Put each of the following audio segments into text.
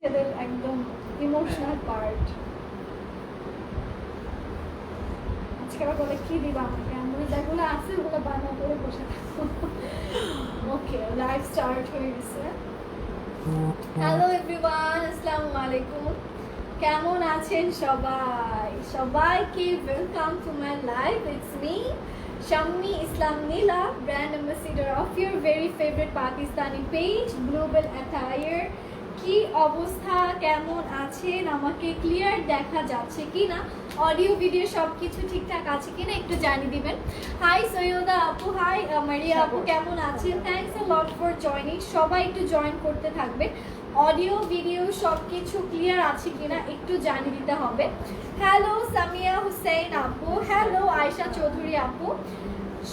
এদের একদম emotional part. আজকে আবার বলে কি দিবা আমাকে, আমি যেগুলো আছে ওগুলো বানা করে বসে থাকবো। ওকে, লাইভ স্টার্ট হয়ে গেছে। হ্যালো এভরিওয়ান, আসসালামু আলাইকুম। কেমন আছেন সবাই? সবাইকে welcome to my live. It's me Shammi Islam Nila, brand ambassador of your very favourite Pakistani page global attire. কি অবস্থা, কেমন আছেন? আমাকে ক্লিয়ার দেখা যাচ্ছে কি না, অডিও ভিডিও সব কিছু ঠিকঠাক আছে কিনা একটু জানিয়ে দিবেন। হাই সৈয়দা আপু, হাই মারিয়া আপু, কেমন আছেন? Thanks a lot for joining. সবাই একটু জয়েন করতে থাকবে। অডিও ভিডিও সব কিছু ক্লিয়ার আছে কিনা একটু জানিয়ে দিতে হবে। হ্যালো সামিয়া হুসেন আপু, হ্যালো আয়শা চৌধুরী আপু,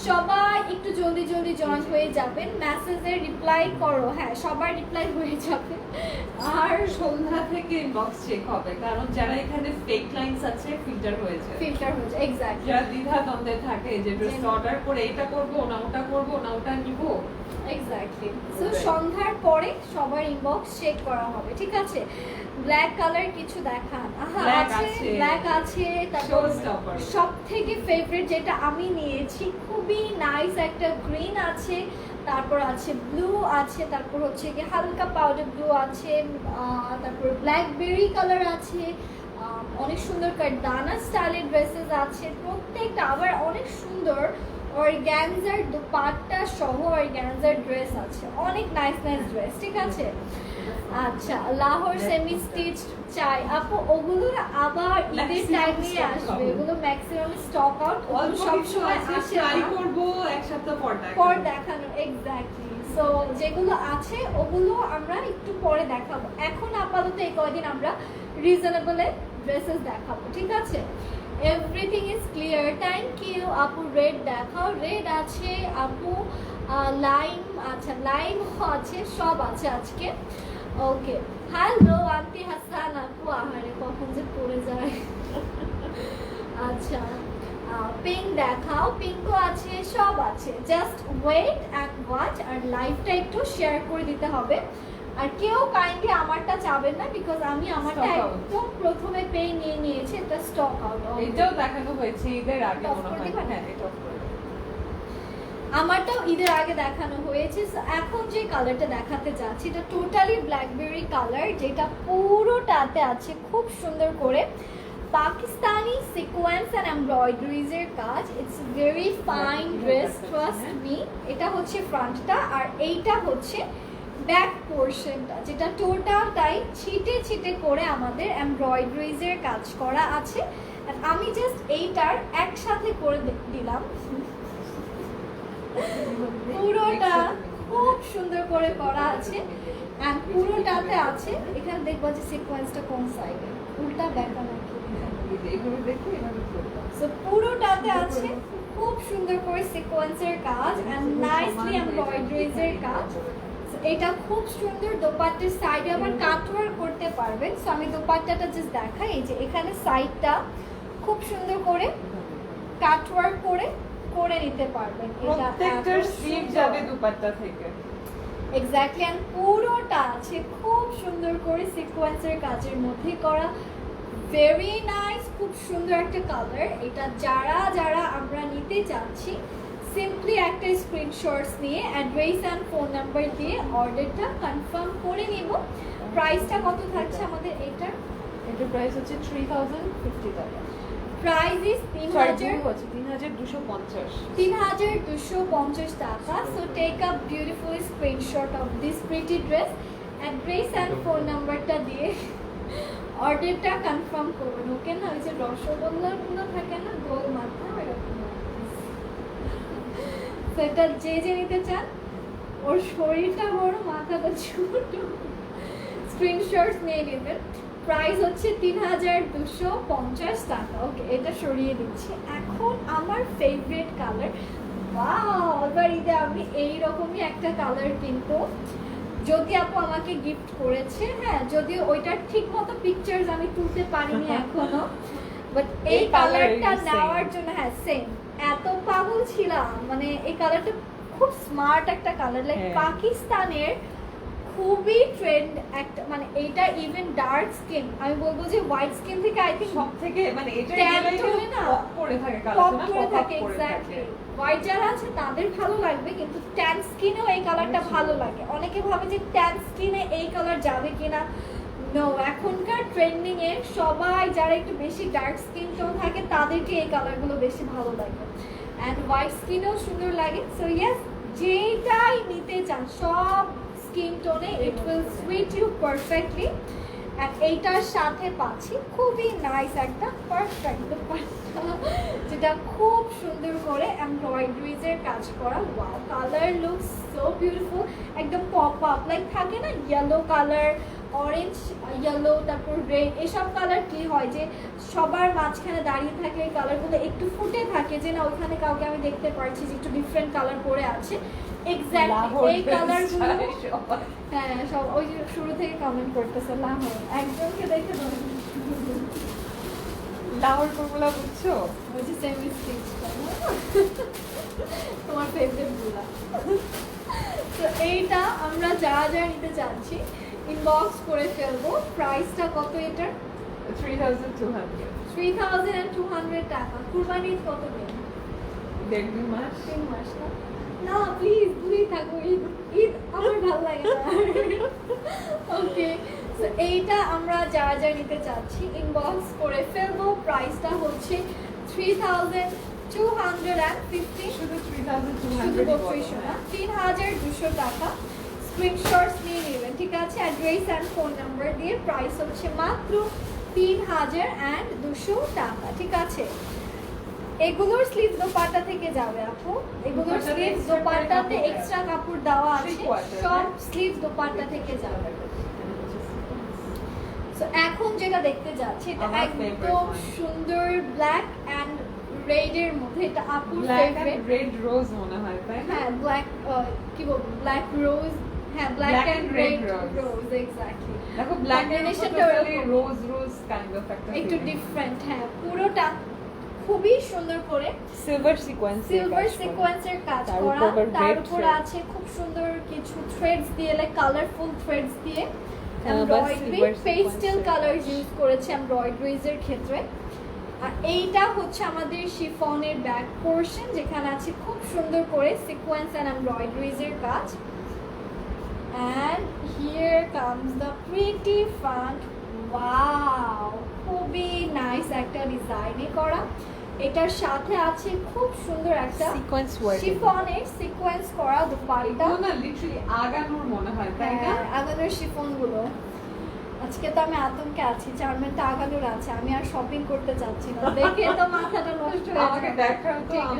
সবাই একটু জলদি জলদি জয়েন হয়ে যাবেন। মেসেজে রিপ্লাই করো, হ্যাঁ সবার রিপ্লাই হয়ে যাবে। আর সন্ধ্যা থেকে ইনবক্স চেক হবে, কারণ যারা এখানে ফেক লাইনস আছে ফিল্টার হয়েছে, এক্স্যাক্টলি। যারা দ্বিধা দ্বন্দ্বে থাকে যে ড্রেস অর্ডার করে এটা করব না ওটা করব না ওটা নিব, এক্স্যাক্টলি। সো সন্ধ্যার পরে সবার ইনবক্স চেক করা হবে, ঠিক আছে? ব্ল্যাক কালার কিছু দেখান। ব্ল্যাক আছে, তারপর সবথেকে ফেভারিট যেটা আমি নিয়েছি, খুবই নাইস একটা গ্রিন আছে, তারপর আছে ব্লু আছে, তারপর হচ্ছে কি হালকা পাউডার ব্লু আছে, তারপর ব্ল্যাকবেরি কালার আছে, অনেক সুন্দর দানা স্টাইলের ড্রেসেস আছে প্রত্যেকটা, আবার অনেক সুন্দর অর্গানজার দুপাট্টা সহ অর্গানজার ড্রেস আছে, অনেক নাইস নাইস ড্রেস, ঠিক আছে? আচ্ছা, লাহোর সেমি স্টিচ চাই আপু, ওগুলো আবার ঈদের টাইমে আসবে, ওগুলো ম্যাক্সিমাম স্টক আউট, ওগুলো সব সময় আসে ট্রাই না, করব এক সপ্তাহ পর দেখানো। এক্স্যাক্টলি। সো যেগুলো আছে ওগুলো আমরা একটু পরে দেখাবো, এখন আপাতত এই কয়দিন আমরা রিজনেবল ড্রেসেস দেখাবো, ঠিক আছে? Everything is clear, thank you আপু। রেড দেখাও, রেড আছে আপু, লাইম, আচ্ছা লাইম আছে, সব আছে আজকে। ওকে, হ্যালো আন্টি হাসান আপু, আহারে কখন যে পড়ে যায়। আচ্ছা, পিঙ্ক দেখাও, পিঙ্কও আছে, সব আছে, জাস্ট ওয়েট অ্যান্ড ওয়াচ। আর লাইভটা একটু শেয়ার করে দিতে হবে। আর কেউ কাইন্ডলি আমারটা চাবেন না, বিকজ আমি আমারটা একদম প্রথমে পেয়ে নিয়ে নিয়েছি, এটা স্টক আউট। এটাও দেখানো হয়েছে ঈদের আগে মনে হয়, দিবা? হ্যাঁ এটা আমারটাও ঈদের আগে দেখানো হয়েছে। এখন যে কালারটা দেখাতে যাচ্ছি, এটা টোটালি ব্ল্যাকবেরি কালার, যেটা পুরোটাতে আছে খুব সুন্দর করে পাকিস্তানি সিকোয়েন্স অ্যান্ড এমব্রয়ডারিজ এর কাজ। It's very fine dress, trust me. এটা হচ্ছে ফ্রন্টটা, আর এইটা হচ্ছে ব্যাক পোর্শনটা, যেটা টোটালটাই ছিটে ছিটে করে আমাদের এমব্রয়ডারিজ এর কাজ করা আছে। আমি জাস্ট এইটার একসাথে করে দিলাম, পুরোটা খুব সুন্দর করে করা আছে। এন্ড পুরোটাতে আছে, এখানে দেখবো যে সিকোয়েন্সটা কোন সাইডে, উল্টা ব্যাকা নাকি, এইভাবে দেখো এভাবে করবা। সো পুরোটাতে আছে খুব সুন্দর করে সিকোয়েন্সের কাজ এন্ড নাইসলি এমব্রয়ডারিজ এর কাজ। এটা খুব সুন্দর। দোপাট্টার সাইডে আবার কাটওয়ার্ক করতে পারবেন। সো আমি দোপাট্টাটা জাস্ট দেখাই, এই যে এখানে সাইডটা খুব সুন্দর করে কাটওয়ার্ক করে করে নিতে পারবেন। প্রত্যেকটার স্লিভ যাবে দুপাট্টা থেকে, এক্স্যাক্টলি। এন্ড পুরোটা আছে খুব সুন্দর করে সিকোয়েন্সের কাজের মধ্যে করা, ভেরি নাইস, খুব সুন্দর একটা কালার। এটা যারা যারা আমরা নিতে চাচ্ছি, সিম্পলি একটা স্ক্রিনশটস নিয়ে অ্যাড্রেস অ্যান্ড ফোন নাম্বার দিয়ে অর্ডারটা কনফার্ম করে নিব। প্রাইসটা কত থাকছে আমাদের এটার? এটার প্রাইস হচ্ছে 3050 টাকা। প্রাইস ইজ 3250 টাকা। So take a beautiful screenshot of this pretty dress, address and phone নাম্বারটা দিয়ে অর্ডারটা কনফার্ম করবেন, ওকে না? ওই যে রসগোল্লাগুলো থাকে না গোল মাথা, এরকম সেটা যে যে নিতে চান, ওর শরীরটা বড় মাথাটা ছোট, স্ক্রিনশটস নিয়ে নেবেন। প্রাইস হচ্ছে 3250 টাকা। ওকে, এটা সরিয়ে দিচ্ছি। এখন আমার ফেভারিট কালার, ওয়াও, এবার ঈদে আমি এইরকমই একটা কালার কিনবো। যদি আপু আমাকে গিফট করেছে, হ্যাঁ, যদিও ওইটার ঠিক মতো পিকচার্স আমি তুলতে পারিনি এখনো, বাট এই কালারটা নেওয়ার জন্য, হ্যাঁ সেম, এত পাগল ছিলাম। মানে এই কালারটা খুব স্মার্ট একটা কালার, লাইক পাকিস্তানের খুবই ট্রেন্ড একটা, মানে এটা ইভেন ডার্ক স্কিন, আমি বলবো যে হোয়াইট স্কিন থেকে আই থিঙ্ক সব থেকে মানে এটা Tan গেলে tone না? পপ করে থাকে পপ কালারটা না, করে pop up থাকে করে এক্স্যাক্টলি। থাকে। হোয়াইট যারা আছে তাদের ভালো লাগবে, কিন্তু ট্যান স্কিনেও এই কালারটা ভালো লাগে। অনেকে ভাবে যে ট্যান স্কিনে এই কালার যাবে কিনা, নো, এখনকার ট্রেন্ডিং এ সবাই যারা একটু বেশি ডার্ক স্কিন টোন থাকে তাদেরকে এই কালারগুলো বেশি ভালো লাগে, অ্যান্ড হোয়াইট স্কিনেও সুন্দর লাগে। সো ইয়েস, যেটাই নিতে চান সব স্কিন টোনে it will suit you perfectly. আর এইটার সাথে পাচ্ছি খুবই নাইস একটা পারফেক্ট দোপাট্টা, যেটা খুব সুন্দর করে এমব্রয়ডারিজের কাজ করা। Wow, colour looks so beautiful, একদম পপ আপ লাইক থাকে না ইয়েলো কালার, অরেঞ্জ ইয়েলো, তারপর রেড, এসব কালার কি হয় যে সবার মাঝখানে দাঁড়িয়ে থাকে, এই কালারগুলো একটু ফুটে থাকে যে না ওইখানে কাউকে আমি দেখতে পারছি যে একটু ডিফারেন্ট কালার পরে আছে। এক্স্যাক্টলি এই কালারগুলো, হ্যাঁ সব ওই যে শুরু থেকে কমেন্ট করতেছে লাহোর, একজনকে দেখে লাহোর ফর্মুলা বুঝছো? ওই যে সেমি স্টিচটা তোমার ফেভারিট গুলা। তো এইটা আমরা যা যা নিতে চাচ্ছি ইনবক্স করে ফেলবো। প্রাইসটা কত এটার? 3200 3200 টাকা। কুরবানি ঈদ কত দিন? 1.5 মাস। 3 মাস না? না প্লিজ দূরেই থাকো, ঈদ ঈদ আমার ভালো লাগে না। ওকে, সো এইটা আমরা যা যা নিতে চাচ্ছি ইনবক্স করে ফেলবো। প্রাইসটা হচ্ছে 3250, শুধু শুধু 3200 3200 না, 3200 টাকা। স্ক্রিনশটস নিয়ে নেবেন, ঠিক আছে? অ্যাড্রেস অ্যান্ড ফোন নাম্বার দিয়ে। প্রাইস হচ্ছে মাত্র 3200 টাকা, ঠিক আছে? এগুলোর স্লিভ দোপাট্টা থেকে যাবে আপু, এগুলোর স্লিভ দোপাট্টাতে এক্সট্রা কাপড় দেওয়া আছে, সব স্লিভ দোপাট্টা থেকে যাবে। সো এখন যেটা দেখতে যাচ্ছি এটা আমার একদম favorite one. সুন্দর ব্ল্যাক এন্ড রেড এর মধ্যে, এটা আপুর black favourite. And red rose মনে হয়, তাই না? হ্যাঁ ব্ল্যাক, কি বলবো, ব্ল্যাক রোজ, হ্যাঁ black Black and and red red rose. Rose, exactly. দেখো ব্ল্যাক এর Combination-টা মধ্যে ওরকম। রোজ রোজ কাইন্ড অফ একটা একটু feeling। ডিফারেন্ট, হ্যাঁ পুরোটা খুবই সুন্দর করে সিলভার সিকোয়েন্স সিলভার সিকোয়েন্সের কাজ তার করা, উপর আবার তার red উপর thread। আছে খুব সুন্দর কিছু থ্রেডস দিয়ে, লাইক কালারফুল থ্রেডস দিয়ে হ্যাঁ, বা এমব্রয়ডারি, silver পেস্টেল sequence-এর কালার কাজ। ইউজ করেছে এমব্রয়ডারিজ এর ক্ষেত্রে। আর এইটা হচ্ছে আমাদের শিফনের ব্যাক পোরশন, যেখানে আছে খুব সুন্দর করে সিকোয়েন্স এন্ড এমব্রয়ডারিজ এর কাজ। And here comes the pretty front. Wow, খুবই নাইস একটা ডিজাইনে করা। এটার সাথে আছে খুব সুন্দর একটা সিকোয়েন্স ওয়ার্ক। শিফনের সিকোয়েন্স করা দুপাট্টা। এগুলো না লিটারালি আগানোর মনে হয়, তাই না? আগানোর শিফন গুলো, আজকে তো আমি আতঙ্কে আছি, চারমেনটা আগানোর আছে, আমি আর শপিং করতে চাচ্ছি না, দেখে তো মাথাটা নষ্ট হয়ে আমাকে যাবে। দেখাও তো, ঠিক আছে।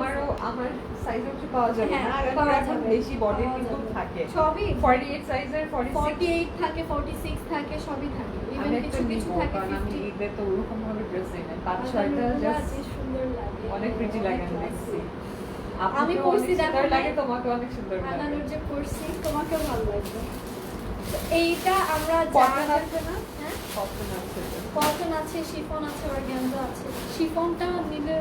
আমার সাইজ হচ্ছে পাওয়া যাবে হ্যাঁ, না, আগানোর পাওয়া এখন যাবে। বেশি বডি পাওয়া কিন্তু যাবে। থাকে। সবই 48 সাইজের 46 48 থাকে, 46 থাকে, সবই থাকে, আমি ইভেন একটা কিছু কিছু নিবো, থাকে কারণ আমি 50। ঈদে তো ওরকম ভাবে ড্রেস নেই, 5-6টা আলহামদুলিল্লাহ, জাস্ট যে সুন্দর লাগে, অনেক প্রিটি লাগে অনেক দেখছি। classy। আপনাকেও আমি অনেক পরছি, সুন্দর দেখো লাগে, নাই? তোমাকে অনেক সুন্দর লাগে। আনানোর যে পরছি তোমাকেও ভালো লাগবে। তো এইটা আমরা Cotton যা আছে না? হ্যাঁ কটন আছে তো। কটন আছে, শিফন আছে, অর্গানজা আছে। শিফনটা নিলে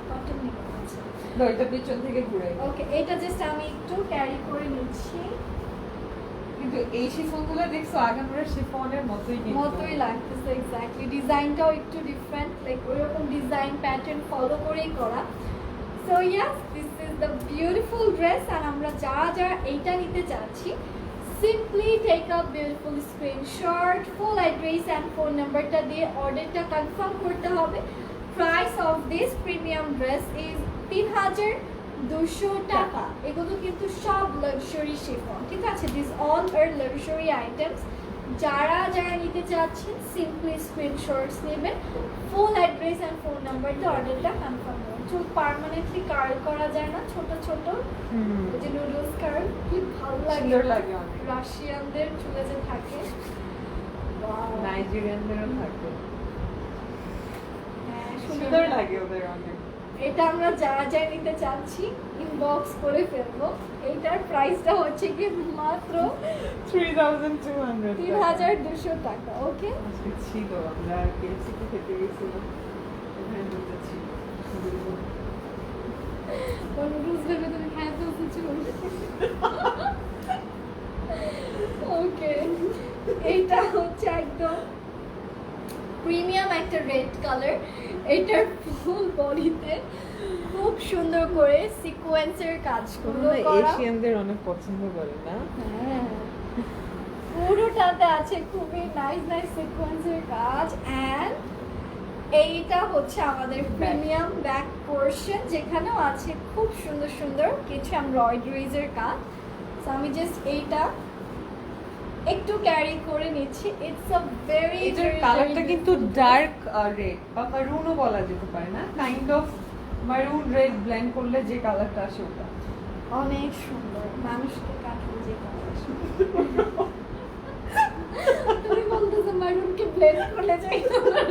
কটন নিলে আছে। দড়িটা পিছন থেকে ঘুরে। ওকে, এটা জাস্ট আমি একটু ক্যারি করে নিচ্ছি, কিন্তু এই শিফনগুলো দেখছো আগানোর শিফনের মতোই কিন্তু। মতোই লাগতেছে এক্স্যাক্টলি। ডিজাইনটাও একটু ডিফারেন্ট, লাইক ওইরকম ডিজাইন প্যাটার্ন ফলো করেই করা। So yes, this is the beautiful dress. আর আমরা যা যা এইটা নিতে চাচ্ছি, simply take a beautiful screenshot, full address and phone নাম্বারটা দিয়ে অর্ডারটা কনফার্ম করতে হবে। Price of this premium dress is 3200 টাকা। এগুলো কিন্তু সব লাক্সারি শিফন, ঠিক আছে? This all are luxury items. যারা যারা নিতে চাচ্ছেন সিম্পলি স্ক্রিনশটস নেবেন, full address and phone number দিয়ে অর্ডারটা কনফার্ম করুন। চুল পার্মানেন্টলি কার্ল করা যায় না, ছোট ছোট ওই যে নুডলস কার্ল, কি ভালো লাগে, সুন্দর লাগে অনেক। রাশিয়ানদের চুলে যে থাকে। Wow! নাইজেরিয়ানদেরও থাকে, হ্যাঁ, সুন্দর লাগে ওদের অনেক। এটা আমরা যা যা নিতে চাচ্ছি ইনবক্স করে ফেলবো। এইটার প্রাইসটা হচ্ছে কি মাত্র 3200 3200 টাকা। ওকে, আজকে ছিল, আমরা কেএফসি তে খেতে গেছিলাম, ওখানে দুটো ছিল। নুডলস ভেবে তুমি খাইতে বসেছো। ওকে, এইটা হচ্ছে একদম প্রিমিয়াম একটা রেড কালার। এটার ফুল বডিতে খুব সুন্দর করে সিকোয়েন্সের কাজগুলো করা। এশিয়ানদের অনেক পছন্দ করে না? হ্যাঁ, পুরোটাতে আছে খুবই নাইস নাইস সিকোয়েন্সের কাজ। অ্যান্ড এইটা হচ্ছে আমাদের প্রিমিয়াম ব্যাক পোর্শন, যেখানেও আছে খুব সুন্দর সুন্দর কিছু এমব্রয়ডারিজের কাজ। তো আমি জাস্ট এইটা একটু ক্যারি করে নিচ্ছি। ইটস আ ভেরি এটার কালারটা কিন্তু ডার্ক রেড বা মারুনও বলা যেতে পারে না, কাইন্ড অফ মারুন রেড ব্লেন্ড করলে যে কালারটা আসে ওটা অনেক সুন্দর। মানুষকে কাটলে যে কালার তুমি বলতেছো মারুনকে ব্লেন্ড করলে যে কালার,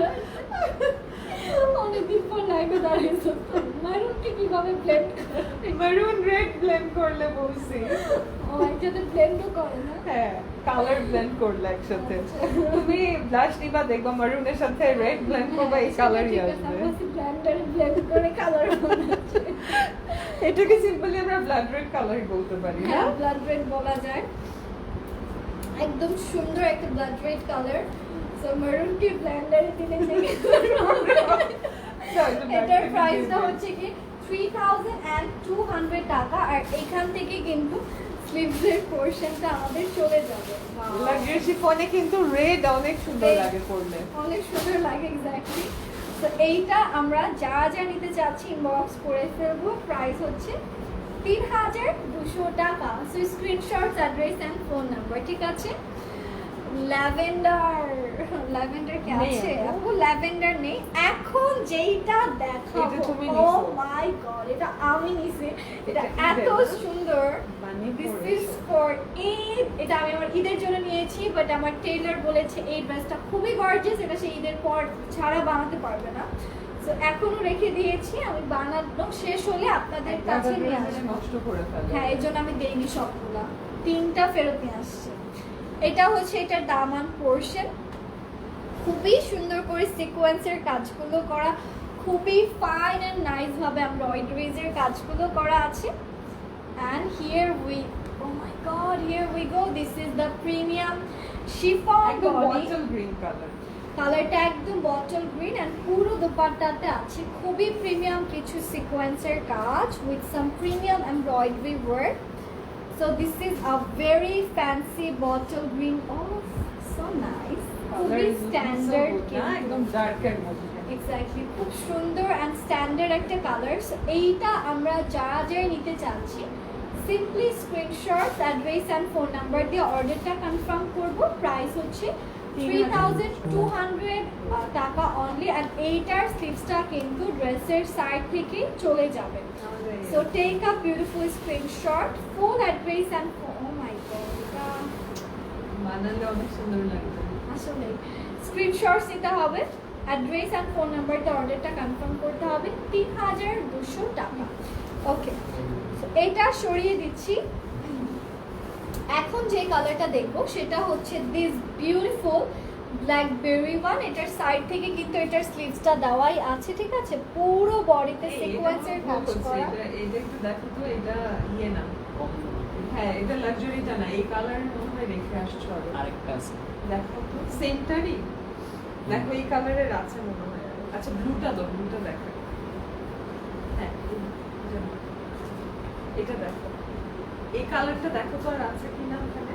অনেকদিন পর লাইভে দাঁড়িয়েছো তো মারুনকে কিভাবে ব্লেন্ড করে? মারুন রেড ব্লেন্ড করলে বলছি। ও একসাথে ব্লেন্ডও করে না? হ্যাঁ, কালার ব্লেন্ড করলে একসাথে। তুমি ব্লাশ নিবা, দেখবা মারুনের সাথে রেড ব্লেন্ড করবা, এই কালারই আসবে। ব্লেন্ডারে ব্লেন্ড করে কালার বানাচ্ছে। এটাকে সিম্পলি আমরা ব্লাড রেড কালার বলতে পারি না? হ্যাঁ, ব্লাড রেড বলা যায়। একদম সুন্দর একটা ব্লাড রেড কালার। সো মারুনকে ব্লেন্ডারে দিলে যে এটার প্রাইসটা হচ্ছে কি 3200 টাকা। আর এখান থেকে কিন্তু স্লিভসের পোরশনটা আমাদের চলে যাবে। লাক্সারি শিফনে কিন্তু রেড অনেক সুন্দর Red লাগে পরলে। অনেক সুন্দর লাগে, এক্স্যাক্টলি। তো এইটা আমরা যা যা নিতে চাচ্ছি ইনবক্স করে ফেলবো। প্রাইস হচ্ছে 3200 টাকা। So screenshot, address and phone number, ঠিক আছে? ল্যাভেন্ডার, ল্যাভেন্ডার কি নেই আছে? আপু। আপু ল্যাভেন্ডার নেই। এখন যেইটা দেখাবো, এটা তুমি ও নিছো। মাই গড, এটা আমি নিছি। এটা এটা এত ঈদের না? সুন্দর। বানিয়ে দিস পরেছো। Is for Eid. এটা আমি আমার ঈদের জন্য নিয়েছি, বাট আমার টেইলর বলেছে এই ড্রেসটা খুবই গর্জিয়াস, এটা সে ঈদের পর ছাড়া বানাতে পারবে না। সো এখনো রেখে দিয়েছি, আমি বানানো শেষ হলে আপনাদের কাছে নিয়ে আসবো। নষ্ট করে ফেলে। হ্যাঁ, এই জন্য আমি দেইনি সবগুলা, 3টা ফেরত নিয়ে আসছি। এটা হচ্ছে এটার দামান পোর্শন, খুবই সুন্দর করে সিকোয়েন্সের কাজগুলো করা, খুবই ফাইন এন্ড নাইস ভাবে এমব্রয়ডারিজের কাজগুলো করা আছে। And here we, oh my god, here we go. This is the premium chiffon একদম body. Bottle green colour. কালারটা একদম বটল গ্রিন এন্ড পুরো দোপাট্টাতে আছে খুবই প্রিমিয়াম কিছু সিকোয়েন্সের কাজ with some premium embroidery work. So this is a very fancy bottle green. Oh, so nice. খুবই স্ট্যান্ডার্ড একদম ডার্কের মধ্যে। এক্স্যাক্টলি, খুব সুন্দর অ্যান্ড স্ট্যান্ডার্ড একটা কালার। এইটা আমরা যা যা নিতে চাচ্ছি simply screenshot, address and phone number দিয়ে অর্ডারটা কনফার্ম করব। প্রাইস হচ্ছে 3200 টাকা অনলি। অ্যান্ড এইটার স্লিভসটা কিন্তু ড্রেসের সাইড থেকে চলে যাবে। So take a beautiful screenshot, full address and phone. Oh my god, এটা বানালে অনেক সুন্দর লাগবে। আসলে স্ক্রিনশট নিতে হবে, অ্যাড্রেস অ্যান্ড ফোন নাম্বারটা অর্ডারটা কনফার্ম করতে হবে। 3200 টাকা। ওকে, এটা সরিয়ে দিচ্ছি। এখন যে কালারটা দেখবো সেটা হচ্ছে দিস বিউটিফুল ব্ল্যাকবেরি ওয়ান। এটার সাইড থেকে কিন্তু এটার স্লিভসটা দেওয়াই আছে, ঠিক আছে? পুরো বডিতে সিকোয়েন্সের কাজ করা। এটা একটু দেখো তো, এটা ইয়ে না। হ্যাঁ, এটা লাক্সারিটা না, এই কালার মনে হয় রেখে আসছো আরেকটা আছে। দেখো তো সেন্টারই, দেখো এই কালারের আছে মনে হয়। আচ্ছা, ব্লুটা দাও, ব্লুটা দেখো। হ্যাঁ, এটা দেখো, এই কালারটা দেখো তো আর আছে কিনা ওখানে।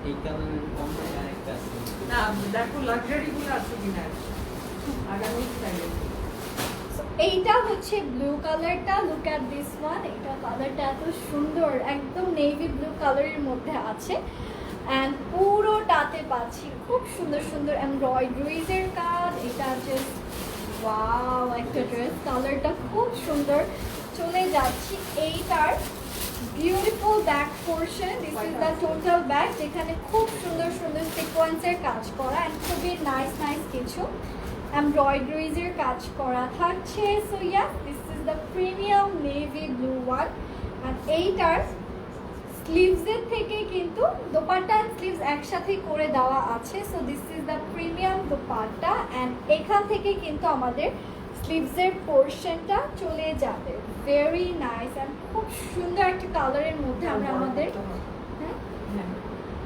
এই কালারের কমে আরেকটা আছে। না, দেখো লাক্সারি গুলো আছে কিনা আগামী স্টাইলে। এইটা হচ্ছে ব্লু কালারটা। Look at this one. এটা কালারটা এত সুন্দর, একদম নেভি ব্লু কালারের মধ্যে আছে। অ্যান্ড পুরোটাতে পাচ্ছি খুব সুন্দর সুন্দর এমব্রয়ডারিজের কাজ। এটা জাস্ট ওয়াও একটা ড্রেস, কালারটা খুব সুন্দর। চলে যাচ্ছি এইটার beautiful back portion. This is the total back, যেখানে খুব সুন্দর সুন্দর সিকোয়েন্সের কাজ করা অ্যান্ড খুবই নাইস নাইস কিছু এমব্রয়ডারিজের কাজ করা থাকছে। So yeah, this is the premium navy blue one. আর এইটার স্লিভসের থেকে কিন্তু দোপাট্টা অ্যান্ড স্লিভস একসাথে করে দেওয়া আছে। So this is the premium dupatta and এখান থেকে কিন্তু আমাদের স্লিভসের পোর্শনটা চলে যাবে। ভেরি নাইস অ্যান্ড খুব সুন্দর একটা কালারের মধ্যে আমরা আমাদের, হ্যাঁ হ্যাঁ,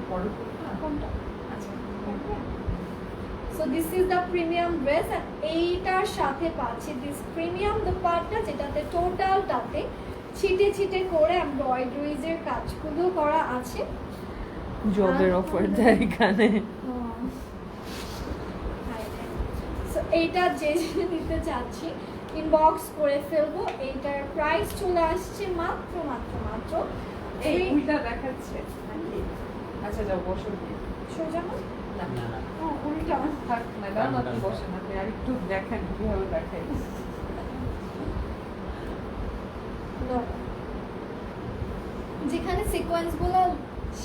বড় করতে কোনটা? আচ্ছা so this is the premium dress আর এইটার সাথে পাচ্ছি দিস প্রিমিয়াম দোপাট্টা যেটাতে টোটালটাতে ছিটে ছিটে করে এমব্রয়ডারিজের কাজগুলো করা আছে। জবের অফার দেয় এখানে। সো এইটা যে যে নিতে চাচ্ছি ইনবক্স করে ফেলবো। এইটার প্রাইস চলে আসছে মাত্র মাত্র মাত্র এই উল্টা দেখাচ্ছে নাকি? আচ্ছা যাও বসো গিয়ে। সোজা না? না না না ও উল্টা। থাক ম্যাডাম আপনি বসেন, আপনি আর একটু দেখেন কিভাবে দেখাই। No. যেখানে সিকোয়েন্স গুলো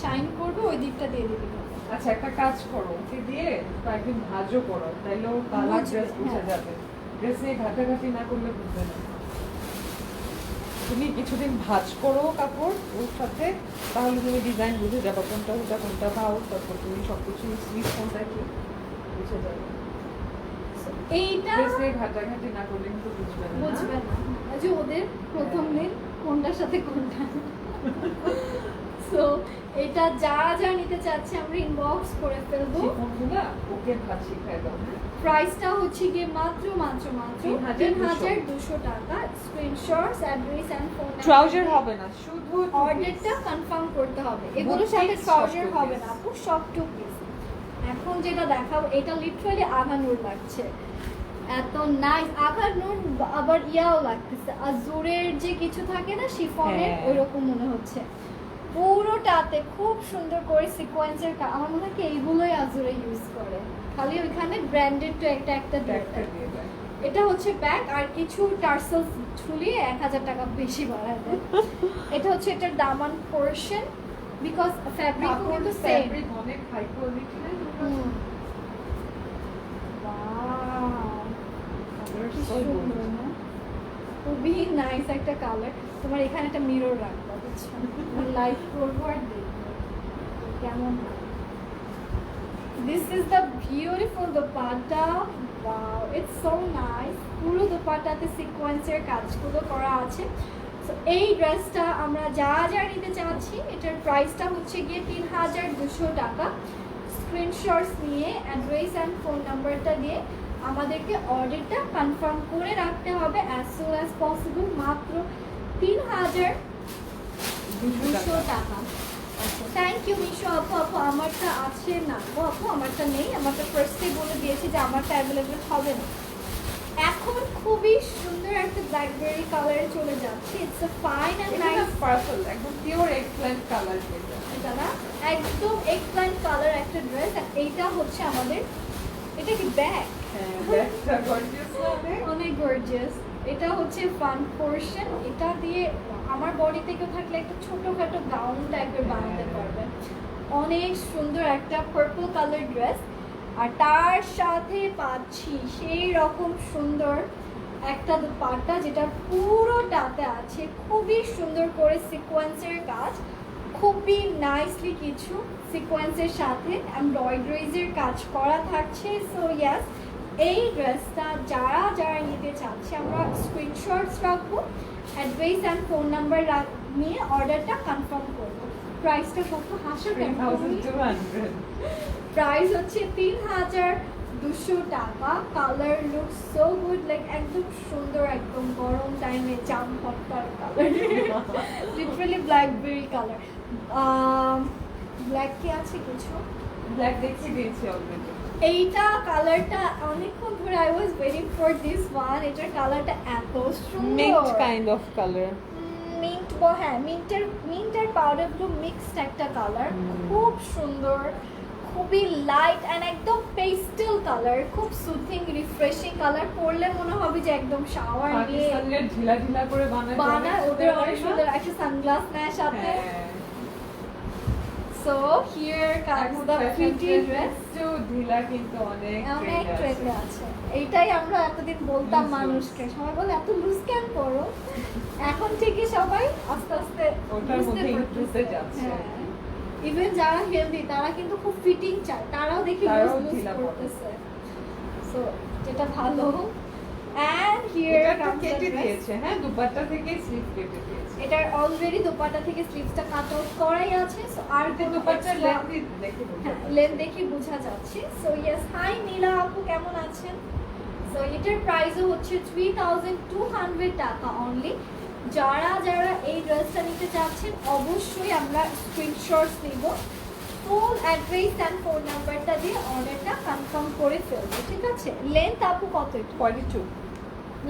শাইন করবে ওই দিকটা দিয়ে দিবি। আচ্ছা একটা কাজ করো, ওকে দিয়ে কয়েকদিন ভাঁজও করো, তাইলে ও কালার বুঝবে, ড্রেস বুঝে হ্যাঁ। যাবে। ড্রেস নিয়ে ঘাটাঘাটি না করলে বুঝবে না। তুমি কিছুদিন ভাঁজ করো কাপড় ওর সাথে, তাহলে তুমি ডিজাইন বুঝে যাবে কোনটা কোনটা কোনটা ভাও, তারপর তুমি সব কিছু স্লিপ কোনটা কি বুঝে যাবে। এইটা ড্রেস নিয়ে ঘাটাঘাটি না করলে কিন্তু বুঝবে না। বুঝবে না এই যে ওদের প্রথম দিন কোনটার সাথে কোনটা। সো এটা যা যা নিতে চাচ্ছে আমরা ইনবক্স করে ফেলবো। কোনগুলা ওকে ভাঁজ শিখাই দাও। হ্যাঁ প্রাইসটা হচ্ছে গিয়ে মাত্র মাত্র মাত্র ৩,২০০ ৩,২০০ টাকা। Screenshots address and phone trouser হবে না, শুধু অর্ডারটা কনফার্ম করতে হবে। এগুলোর Two সাথে piece, ট্রাউজার সব two হবে piece। না আপু, সব টু পিস। এখন যেটা দেখাবো এটা লিটারালি আঘানুর লাগছে, এত নাইস আঘানুর। আবার ইয়াও লাগতেছে আজুরের যে কিছু থাকে না শিফনের, হ্যাঁ। ওইরকম মনে হচ্ছে। পুরোটাতে খুব সুন্দর করে সিকোয়েন্সের আমার মনে হয় কি এইগুলোই আজুরে ইউজ করে, খালি ওইখানে ব্র্যান্ডেড তো একটা একটা একটা দেয়। দিয়ে দেয়। এটা হচ্ছে ব্যাগ আর কিছু টার্সেলস ঝুলিয়ে ১,০০০ টাকা বেশি বাড়ায় দেয়। এটা হচ্ছে এটার দামান পোরশন, বিকজ ফ্যাব্রিক কাপড় কিন্তু সেম। ফ্যাব্রিক অনেক হাই কোয়ালিটি না। খুবই নাইস একটা কালার। তোমার এখানে একটা মিরর রাখবো বুঝছো, লাইট করবো আর দেখবো কেমন। This is the beautiful dupatta. Wow it's so nice. পুরো দোপাট্টাতে সিকোয়েন্সের কাজগুলো করা আছে। সো এই ড্রেসটা আমরা যা যা নিতে চাচ্ছি এটার প্রাইসটা হচ্ছে গিয়ে ৩,২০০ টাকা। স্ক্রিনশটস নিয়ে অ্যাড্রেস অ্যান্ড ফোন নাম্বারটা দিয়ে আমাদেরকে অর্ডারটা কনফার্ম করে রাখতে হবে অ্যাজ সুন অ্যাজ পসিবল। মাত্র ৩,২০০ টাকা। আচ্ছা থ্যাংক ইউ মিশো আপু। আপু আমারটা আছে না গো আপু, আমারটা নেই। আমারটা ফার্স্টেই বলে দিয়েছি যে আমারটা অ্যাভেলেবেল হবে না। এখন খুবই সুন্দর একটা ব্ল্যাকবেরি কালারে চলে যাচ্ছে। ইটস আ ফাইন এন্ড এটা নাইস। পার্পল, একদম পিওর এগপ্ল্যান্ট কালার যেটা। এটা না একদম এগপ্ল্যান্ট কালার একটা ড্রেস। আর এইটা হচ্ছে আমাদের, এটা কি ব্যাগ? হ্যাঁ ব্যাগটা গর্জিয়াস অনেক। অনেক গর্জিয়াস। এটা হচ্ছে ফ্রন্ট পোরশন। এটা দিয়ে আমার বডি থেকে থাকলে একটা ছোটখাটো গাউন টাইপের বানাতে পারবেন। অনেক সুন্দর একটা পার্পল কালার ড্রেস। আর তার সাথে পাচ্ছি সেই রকম সুন্দর একটা দোপাট্টা যেটা পুরোটাতে আছে খুবই সুন্দর করে সিকোয়েন্সের কাজ, খুবই নাইসলি কিছু সিকোয়েন্সের সাথে এমব্রয়ডারিজের কাজ করা থাকছে। সো ইয়াস এই ড্রেসটা যারা যারা নিতে চাচ্ছে আমরা স্ক্রিনশটস রাখবো, অ্যাড্রেস অ্যান্ড ফোন নাম্বার নিয়ে অর্ডারটা কনফার্ম করবো। প্রাইসটা কত হাসো কেন? 3,200। প্রাইস হচ্ছে ৩,২০০ টাকা। Colour look so good, like একদম সুন্দর, একদম গরম টাইমে জাম hot colour, literally blackberry colour. Black কি আছে কিছু? ব্ল্যাক দেখিয়ে দিয়েছি অলরেডি। এইটা কালারটা অনেকক্ষণ ধরে I was waiting for this one. এটার কালারটা এত সুন্দর, mint kind of colour. Mint হ্যাঁ মিন্ট আর পাউডার ব্লু মিক্সড একটা কালার, খুব সুন্দর, খুবই লাইট অ্যান্ড একদম পেস্টেল কালার, খুব সুথিং রিফ্রেশিং কালার। পরলে মনে হবে যে একদম শাওয়ার নিয়ে পাকিস্তানের ঢিলা ঢিলা করে বানায়, ওদের অনেক সুন্দর একটা সানগ্লাস নেয় সাথে। So here comes the pretty dress. ঢিলা কিন্তু অনেক অনেক ট্রেন্ডে আছে। এইটাই আমরা এতদিন বলতাম মানুষকে, সবাই বলে এত লুজ কেন করো। এখন থেকে সবাই আস্তে আস্তে ওটার মধ্যে ইন্ট্রুসে যাচ্ছে। ইভেন যারা হেলদি তারা কিন্তু খুব ফিটিং চায়, তারাও দেখি তারাও লুজ ঢিলা পরে। করতেছে। সো যেটা ভালো। and here এটা comes the কেটে dress. দিয়েছে, হ্যাঁ দুপাট্টা থেকে স্লিভ কেটে দিয়েছে। এটার অলরেডি দোপাট্টা থেকে স্লিভসটা কাট অফ করাই আছে, সো আর এতে কোনো দুপাট্টার extra- লেন্থ দেখে বোঝা হ্যাঁ যাচ্ছে। লেন দেখে বোঝা যাচ্ছে। সো ইয়েস, হাই নীলা আপু, কেমন আছেন? সো এটার প্রাইসও হচ্ছে 3200 টাকা অনলি। যারা যারা এই ড্রেসটা নিতে চাচ্ছেন অবশ্যই আমরা স্ক্রিনশটস নিব, ফুল অ্যাড্রেস অ্যান্ড ফোন নাম্বারটা দিয়ে অর্ডারটা কনফার্ম করে ফেলবো, ঠিক আছে? লেন্থ আপু কত এটা? 42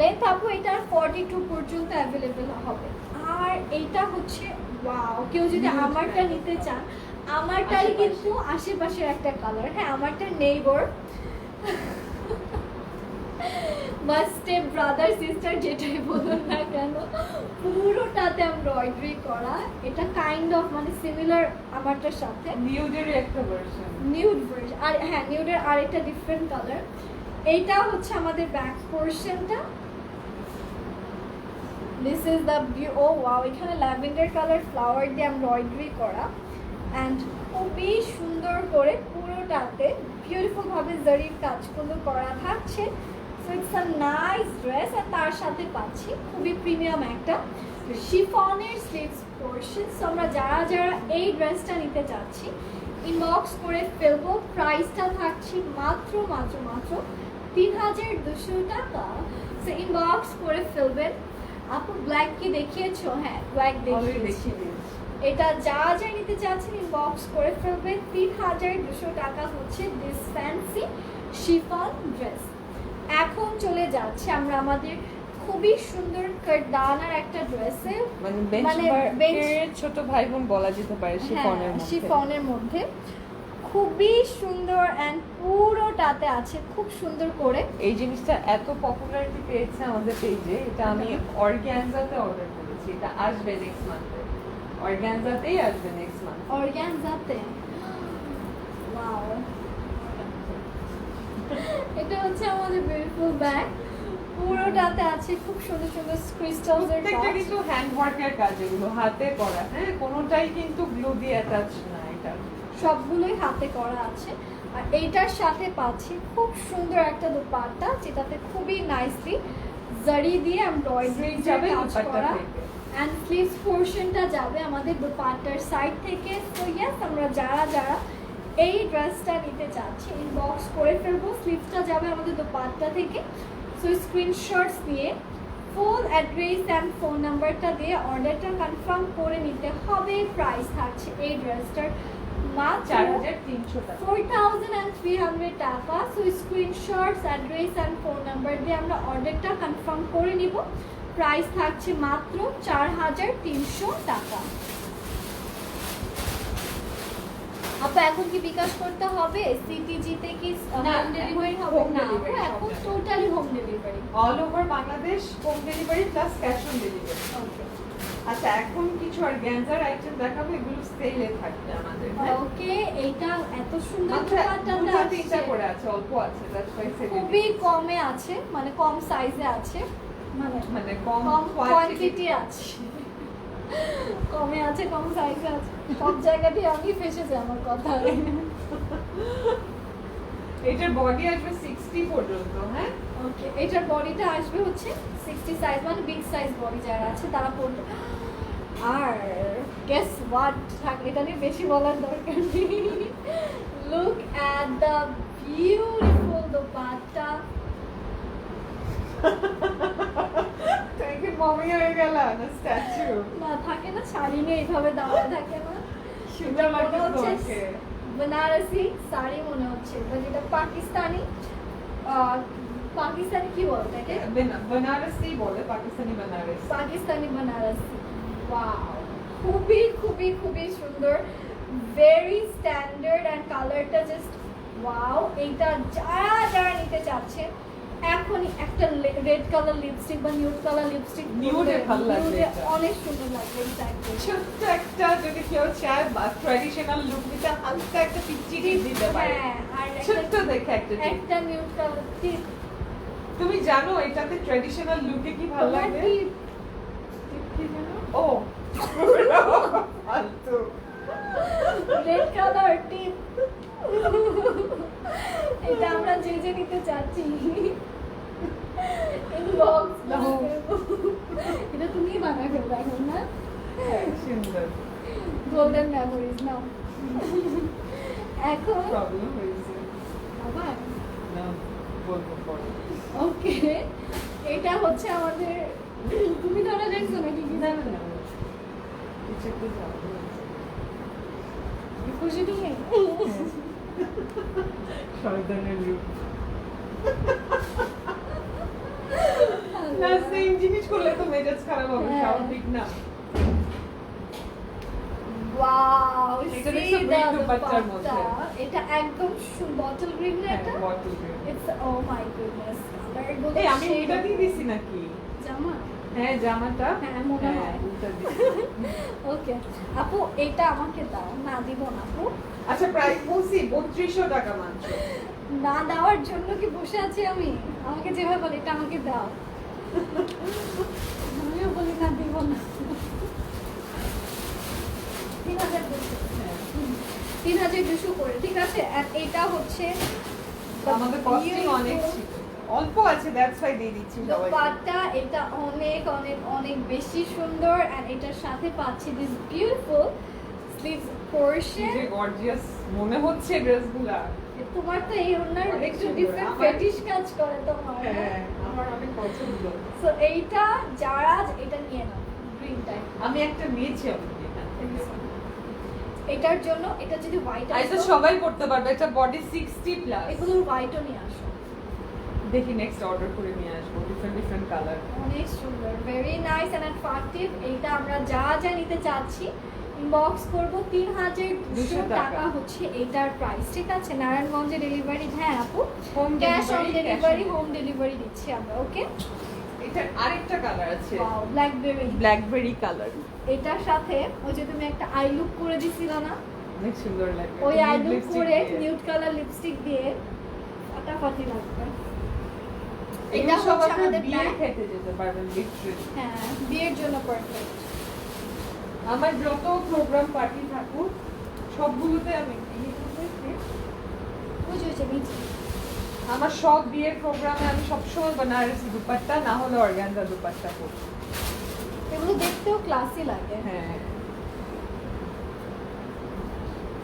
লেন্থ আপু এটার 42 পর্যন্ত অ্যাভেলেবেল হবে। আর এইটা হচ্ছে ওয়াও, কেউ যদি Nude আমারটা kind. নিতে চান, আমারটাই আশেপাশে। কিন্তু আশেপাশের একটা কালার, হ্যাঁ আমারটা নেইবর বা স্টেপ ব্রাদার সিস্টার যেটাই বলুন না কেন, পুরোটাতে এমব্রয়ডারি করা। এটা কাইন্ড অফ মানে সিমিলার আমারটার সাথে, নিউডের একটা ভার্সন। Nude version. আর হ্যাঁ নিউডের আরেকটা ডিফারেন্ট কালার। এইটা হচ্ছে আমাদের ব্যাক পোর্শনটা। This is the oh wow, এখানে ল্যাভেন্ডার কালার ফ্লাওয়ার দিয়ে এমব্রয়ডারি করা অ্যান্ড খুবই সুন্দর করে পুরোটাতে বিউটিফুল ভাবে জরির কাজগুলো করা থাকছে। So it's a nice dress. আর তার সাথে পাচ্ছি খুবই প্রিমিয়াম একটা শিফনের স্লিভস পোর্শন। সো আমরা যারা যারা এই ড্রেসটা নিতে চাচ্ছি ইনবক্স করে ফেলবো। প্রাইসটা থাকছে মাত্র মাত্র মাত্র 3200 টাকা। সো ইনবক্স করে ফেলবেন। আপু ব্ল্যাক কি দেখিয়েছো? হ্যাঁ ব্ল্যাক অলরেডি দেখিয়েছি। দেখিয়ে দিয়েছি। এটা যা যা নিতে চাচ্ছেন ইনবক্স করে ফেলবেন। 3200 টাকা হচ্ছে দিস ফ্যান্সি শিফন ড্রেস। এখন চলে যাচ্ছে আমরা আমাদের খুবই সুন্দর কারদানার একটা ড্রেসে, মানে মানে বেঞ্চমার্কের ছোট ভাই বোন বলা যেতে পারে শিফনের মধ্যে। শিফনের মধ্যে খুবই সুন্দর অ্যান্ড পুরোটাতে আছে খুব সুন্দর করে। এই জিনিসটা এত পপুলারিটি পেয়েছে আমাদের পেজে, এটা আমি অর্গানজাতে অর্ডার করেছি। এটা আসবে নেক্সট মান্থে, অর্গানজাতেই আসবে নেক্সট মান্থ। অর্গানজাতে ওয়াও, এটা হচ্ছে আমাদের বিউটিফুল ব্যাগ। পুরোটাতে আছে খুব সুন্দর সুন্দর ক্রিস্টালস এর প্রত্যেকটা কাজ। কিন্তু হ্যান্ড ওয়ার্কের কাজ, এগুলো হাতে করা, হ্যাঁ কোনোটাই কিন্তু গ্লু দিয়ে অ্যাটাচ না। এটা সবগুলোই হাতে করা আছে। আর এইটার সাথে পাচ্ছি খুব সুন্দর একটা দোপাট্টা, যেটাতে খুবই নাইসলি জারি দিয়ে এমব্রয়ডারি যাবে কাজ দুপাট্টা করা থেকে। অ্যান্ড স্লিভস পোর্শনটা যাবে আমাদের দোপাট্টার সাইড থেকে। সো ইয়েস, আমরা যারা যারা এই ড্রেসটা নিতে চাচ্ছি ইনবক্স করে ফেলবো। স্লিভসটা যাবে আমাদের দোপাট্টা থেকে। সো স্ক্রিনশটস নিয়ে ফুল অ্যাড্রেস অ্যান্ড ফোন নাম্বারটা দিয়ে অর্ডারটা কনফার্ম করে নিতে হবে। প্রাইস থাকছে এই ড্রেসটার মাত্র 4300 টাকা। 4300 টাকা। So screenshots, address and phone number দিয়ে আমরা অর্ডারটা কনফার্ম করে নিব। প্রাইস থাকছে মাত্র 4300 টাকা। আপু এখন কি বিকাশ করতে হবে? সিটিজিতে কি না, হোম ডেলিভারি হবে? home না delivery আপু, এখন সব জায়গায়। Totally home delivery. All over Bangladesh home delivery plus cash on delivery. Okay আচ্ছা এখন কিছু অর্গানজার আইটেম দেখাবো, এগুলো সেলে থাকবে আমাদের। ওকে, এইটা এত সুন্দর মাত্র দোপাট্টাটা দুটো আছে। তিনটা করে আছে, অল্প আছে, দ্যাটস ওয়াই সেলে। খুবই কমে আছে, মানে কম সাইজে আছে, মানে কম কম কোয়ান্টিটি কোয়ান্টিটি আছে, কমে আছে, কম সাইজে আছে। সব জায়গাতেই আমি ফেসেছি আমার কথা। এটার বডি আসবে 60 পর্যন্ত, হ্যাঁ ওকে, এটার বডিটা আসবে হচ্ছে 60 সাইজ, মানে বিগ সাইজ বডি যারা আছে তারা পড়বে। আর গেস হোয়াট, এটা নিয়ে বেশি বলার দরকার নেই। Look at the beautiful dupatta. তুমি কি মমি হয়ে গেল না স্ট্যাচু? না থাকে না, শাড়ি নিয়ে এইভাবে দাঁড়ায় থাকে না, সুন্দর মনে লাগছে হচ্ছে তোমাকে। বেনারসি শাড়ি মনে হচ্ছে, বা যেটা পাকিস্তানি, পাকিস্তানি কি বলে এটাকে? বেনারসি বলে, পাকিস্তানি বেনারসি। পাকিস্তানি বেনারসি। ওয়াও, খুবই খুবই খুবই সুন্দর, ভেরি স্ট্যান্ডার্ড অ্যান্ড কালারটা জাস্ট ওয়াও। এইটা যারা যারা নিতে চাচ্ছেন এখনই একটা রেড কালার লিপস্টিক বা নিউড কালার লিপস্টিক, Nude-এ ভালো লাগবে এটা। অনেক সুন্দর লাগবে। এক্স্যাক্টলি, ছোট্ট একটা যদি কেউ চায় বা ট্র্যাডিশনাল লুক নিতে, হালকা একটা পিচি টিপ দিতে পারে। হ্যাঁ, আর ছোট্ট দেখে একটা টিপ। একটা নিউড কালার টিপ। তুমি জানো এটাতে ট্র্যাডিশনাল লুকে কি ভালো লাগবে? টিপ কি জানো? ও ফালতু। রেড কালার টিপ। এটা আমরা যে যে নিতে চাচ্ছি সুন্দর গোল্ডেন মেমোরিজ নাও এখন প্রবলেম হয়েছে আবার না বলবো পরে ওকে এটা হচ্ছে আমাদের তুমি ধরা দেখছো নাকি কি না না না কিছু একটু যাবো খুশি তুমি শয়তানের রূপ না সেম জিনিস করলে তো মেজাজ খারাপ হবে হ্যাঁ। স্বাভাবিক না ওয়াও এটা দেখছো green দুপাট্টার মধ্যে। এটা একদম বটল গ্রিন না হ্যাঁ এটা bottle green it's oh my goodness এই আমি এটা দিয়ে দিছি নাকি জামা হ্যাঁ জামাটা হ্যাঁ, মনে হয়। ওটা দিছি ওকে আপু এটা আমাকে দাও না দিব না আপু আচ্ছা প্রাইস বলছি 3200 টাকা মাত্র না দেওয়ার জন্য কি বসে আছি আমি আমাকে যেভাবে বলে এটা আমাকে দাও আমিও বলি না দিব না 3200 করে ঠিক আছে আর এটা হচ্ছে আমাদের কস্টিং অনেক ছিল অল্প আছে দ্যাটস ওয়াই দিয়ে দিচ্ছি সবাইকে দোপাট্টা এটা অনেক অনেক অনেক বেশি সুন্দর এন্ড এটার সাথে পাচ্ছি দিস বিউটিফুল স্লিভস পোরশন যে গর্জিয়াস মনে হচ্ছে ড্রেসগুলা তোমার তো এই ওনার অনেক একটু সুন্দর। ডিফারেন্ট আমার- ফেটিশ কাজ করে তোমার হ্যাঁ আমার অনেক পছন্দ সো এইটা যারা এটা নিয়ে নাও গ্রিন টাইপ আমি একটা নিয়েছি আমি এখান থেকে। এটার জন্য এটা যদি হোয়াইট আর এটা সবাই করতে পারবে এটা বডি 60 প্লাস এগুলোর হোয়াইটও নিয়ে আসো দেখি নেক্সট অর্ডার করে নিয়ে আসবো ডিফারেন্ট কালার অনেক সুন্দর ভেরি নাইস এন্ড অ্যাট্রাকটিভ এইটা আমরা যা যা নিতে চাচ্ছি ইনবক্স করব 3200 টাকা। টাকা হচ্ছে এটার প্রাইস ঠিক আছে নারায়ণগঞ্জে ডেলিভারি হ্যাঁ আপু home cash on delivery home delivery দিচ্ছি আমরা ওকে এটা আরেকটা কালার আছে ওয়াও ব্ল্যাকবেরি ব্ল্যাকবেরি কালার এটার সাথে ওই যে তুমি একটা আই লুক করে দিছিল না অনেক সুন্দর লাগে ওই আই লুক Lipstick করে দিয়ে। নিউড কালার লিপস্টিক দিয়ে ফাটাফাটি লাগবে এটা এটা সব হচ্ছে আপনার আমাদের বিয়ে black। খেতে যেতে পারবেন লিটারেলি হ্যাঁ বিয়ের জন্য পারফেক্ট আমার যত প্রোগ্রাম পার্টি থাকুক সবগুলোতে আমি বুঝেছে নিচে আমার সব বিয়ের প্রোগ্রামে আমি সবসময় বেনারসি দুপাট্টা না হলে অর্গানজা দুপাট্টা পরি এগুলো দেখতেও ক্লাসি লাগে হ্যাঁ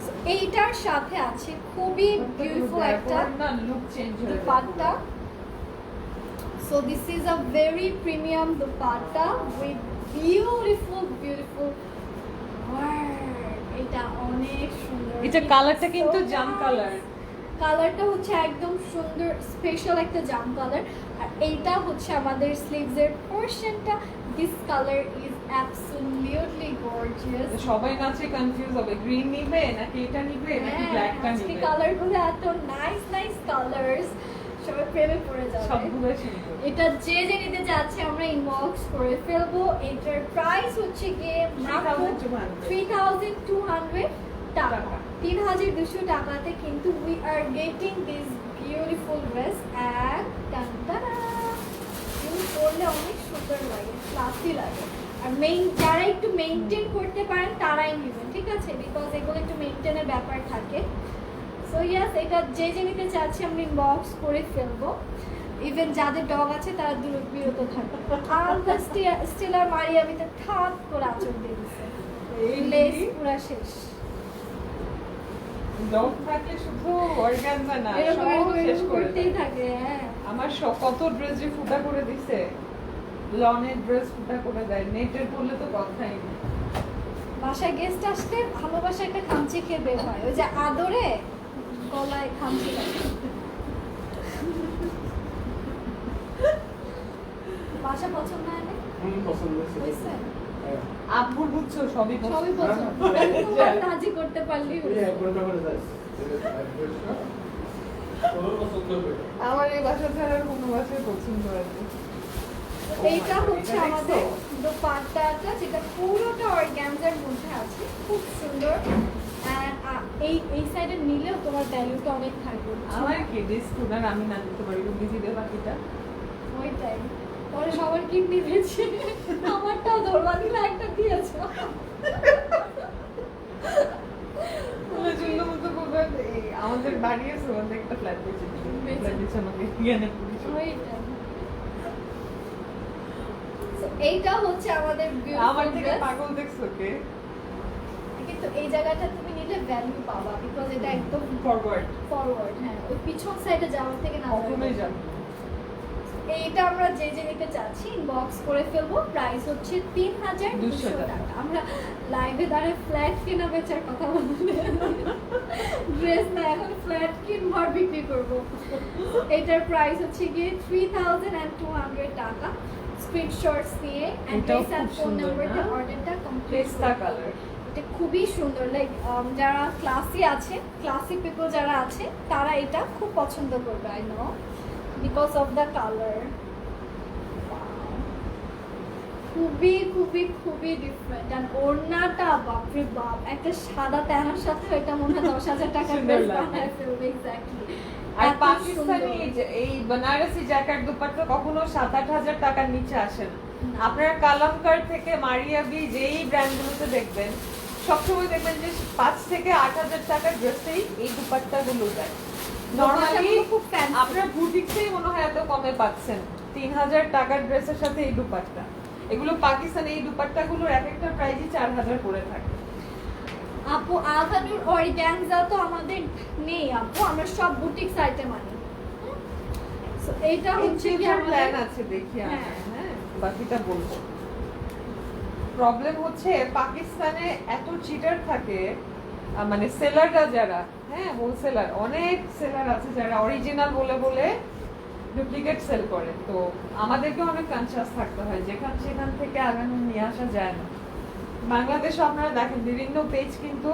So, এইটার সাথে আছে খুবই বিউটিফুল একটা না লুক চেঞ্জ হয়ে যায় dupatta so this is a very premium dupatta with beautiful এটা অনেক সুন্দর এটা কালারটা কিন্তু জাম কালার কালারটা হচ্ছে একদম সুন্দর স্পেশাল একটা জাম কালার আর এইটা হচ্ছে আমাদের স্লিভস এর পোরশনটা this colour is absolutely gorgeous সবাই নাচে কনফিউজ হবে গ্রিন নিবে নাকি এটা নিবে নাকি ব্ল্যাকটা আজকে নিবে কালারগুলো এত নাইস নাইস কালার্স সবাই প্রেমে পড়ে যাবে সবগুলো সুন্দর এটা যে যে নিতে যাচ্ছে আমরা ইনবক্স করে ফেলবো এটার প্রাইস হচ্ছে গিয়ে মাত্র 3200 টাকা 3200 টাকাতে কিন্তু we are getting this beautiful dress and টানটানা ইউজ করলে অনেক সুন্দর লাগে ক্লাসি লাগে আর যারা একটু মেইনটেইন করতে পারেন তারাই নেবেন ঠিক আছে বিকজ এগুলো একটু মেইনটেইনের ব্যাপার থাকে সো ইয়াস এটা যে যে নিতে চাচ্ছি আমরা ইনবক্স করে ফেলবো ইভেন যাদের ডগ আছে তারা বিরত থাকবে আমরা স্টিলার মারি আমি তো ঠাপ করে আচর দিয়ে দিচ্ছে লেস পুরা শেষ ডগ থাকলে শুধু অর্গানজা না এরকম সব এরকম শেষ এরকম করে করতেই দেয়। থাকে হ্যাঁ আমার কত ড্রেস যে ফুটা করে দিছে লনের ড্রেস ফুটা করে দেয় নেটের পরলে তো কথাই নেই বাসায় গেস্ট আসলে ভালোবাসা একটা খামচি খেয়ে বের হয় ওই যে আদরে গলায় খামচি লাগে বাসা পছন্দ হয় না পছন্দ হয়েছে হয়েছে আব্বুর বুঝছো সবই সবই পছন্দ হ্যাঁ। রাজি করতে পারলি এই এক ঘন্টা করে যাস তোর পছন্দ হবে আমার এই বাসা ছাড়া আর কোনো বাসায় পছন্দ আছে এইটা হচ্ছে এটা আমাদের দেখছো? দোপাট্টাটা যেটা পুরোটা অর্গানজার মধ্যে আছে খুব সুন্দর And, এই সাইডে নিলেও তোমার ভ্যালুটা অনেক থাকবে আমার কি ডিসকাউন্ট আর আমি না দিতে পারি তুমি দিতে বাকিটা ওইটাই পরে সবার কিডনি দিয়েছে আমারটাও ধরবা দিলে একটা দিয়েছো তোমার জন্য মতো বলবে এই আমাদের বাড়ি আছে আমাদের একটা ফ্ল্যাট দিয়েছে ফ্ল্যাট দিয়েছে আমাকে ইয়ানে পুলিশ ওইটাই So, এইটা হচ্ছে আমাদের আমার beautiful থেকে dress। পাগল দেখছো কে? কিন্তু এই জায়গাটা তুমি নিলে ভ্যালু পাবা বিকজ এটা একদম ফরওয়ার্ড ফরওয়ার্ড। হ্যাঁ, ওই পিছন সাইডে যাওয়ার থেকে না কখনোই যাওয়া। যাবে না। এইটা আমরা যে যে নিতে চাচ্ছি ইনবক্স করে ফেলবো। প্রাইস হচ্ছে 3200 টাকা। আমরা লাইভে দাঁড়িয়ে ফ্ল্যাট কেনা বেচার কথা বলতে ড্রেস না, এখন ফ্ল্যাট কিনবো আর বিক্রি করবো। এটার প্রাইস হচ্ছে গিয়ে 3200 টাকা। স্ক্রিনশটস নিয়ে অ্যাড্রেস খুব আর ফোন সুন্দর নাম্বার দিয়ে না? অর্ডারটা কমপ্লিট পেস্তা কালার। এটা খুবই সুন্দর। লাইক যারা ক্লাসি আছে, ক্লাসিক পিপল যারা আছে তারা এটা খুব পছন্দ করবে। I know because of the colour. খুবই খুবই খুবই ডিফারেন্ট। আর ওড়নাটা বাপরে বাপ, একটা সাদা তেনার সাথে এটা মনে হয় 10,000 টাকার সুন্দর ড্রেস লাগে। বানায় ফেলবে। এক্স্যাক্টলি। আর পাকিস্তানি এই বেনারসি জ্যাকেট দুপাট্টা কখনো 7-8 হাজার টাকার নিচে আসে না। আপনারা কালামকার থেকে মারিয়াবি যেই ব্র্যান্ডগুলোতে দেখবেন সবসময় দেখবেন যে 5 থেকে 8 হাজার টাকার ড্রেসেই এই দুপাট্টাগুলো দেয়। নর্মালি খুব fancy। আপনার বুটিক্সেই মনে হয় এত কমে পাচ্ছেন 3,000 টাকার ড্রেসের সাথে এই দুপাট্টা। এগুলো পাকিস্তানি এই দুপাট্টাগুলোর এক একটা প্রাইসই 4,000 করে থাকে। আপু আভানুর অর্গানজা তো আমাদের নেই আপু, আমরা সব বুটিক্স আইটেম আনি। সো এইটা হচ্ছে কি ফিউচার প্ল্যান আমাদের আছে দেখি হ্যাঁ। হ্যাঁ বাকিটা বলবো। প্রবলেম হচ্ছে পাকিস্তানে এত চিটার থাকে, মানে সেলাররা যারা, হ্যাঁ হোলসেলার, অনেক সেলার আছে যারা অরিজিনাল বলে বলে ডুপ্লিকেট সেল করে। তো আমাদেরকে অনেক কনসিয়াস থাকতে হয়, যেখান সেখান থেকে আগানো নিয়ে আসা যায় না। বাংলাদেশে আপনারা দেখেন বিভিন্ন পেজ কিন্তু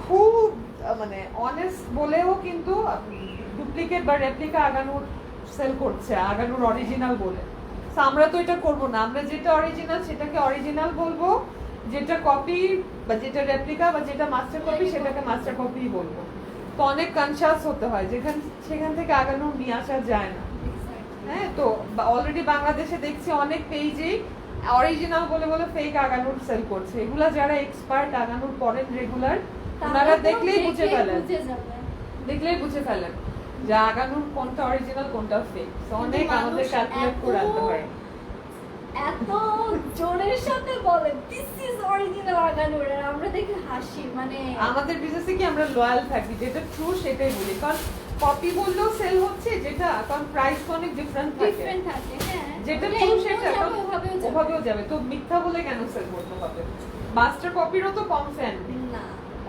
খুব মানে অনেস্ট বলেও কিন্তু ডুপ্লিকেট বা রেপ্লিকা আগানোর সেল করছে, আগানোর অরিজিনাল বলে। তো আমরা তো এটা করব না, আমরা যেটা অরিজিনাল সেটাকে অরিজিনাল বলবো, যেটা কপি বা যেটা রেপ্লিকা বা যেটা মাস্টার কপি সেটাকে মাস্টার কপি বলবো। তো অনেক কনসিয়াস হতে হয়, যেখান সেখান থেকে আগানো নিয়ে আসা যায় না। হ্যাঁ, তো অলরেডি বাংলাদেশে দেখছি অনেক পেজেই অরিজিনাল বলে বলে ফেক আগানোর সেল করছে। এগুলা যারা এক্সপার্ট আগানোর পরেন রেগুলার, ওনারা দেখলেই বুঝে ফেলেন, দেখলেই বুঝে ফেলেন যে আগানোর কোনটা অরিজিনাল কোনটা ফেক। অনেক আমাদের ক্যালকুলেট করে আনতে হয়। এত জোরের সাথে বলে দিস ইজ অরিজিনাল আগানুর, আর আমরা দেখি হাসি। মানে আমাদের বিজনেসে কি আমরা লয়াল থাকি, যেটা ট্রু সেটাই বলি, কারণ কপি বললেও সেল হচ্ছে, যেটা কারণ প্রাইস অনেক ডিফারেন্ট থাকে, ডিফারেন্ট থাকে। হ্যাঁ, যেটা মানে ট্রু এমনিও সেটা যাবে, ওভাবেও যাবে। ওভাবেও যাবে। তো মিথ্যা বলে কেন সেল করতে হবে? মাস্টার কপিরও তো কম ফ্যান, না,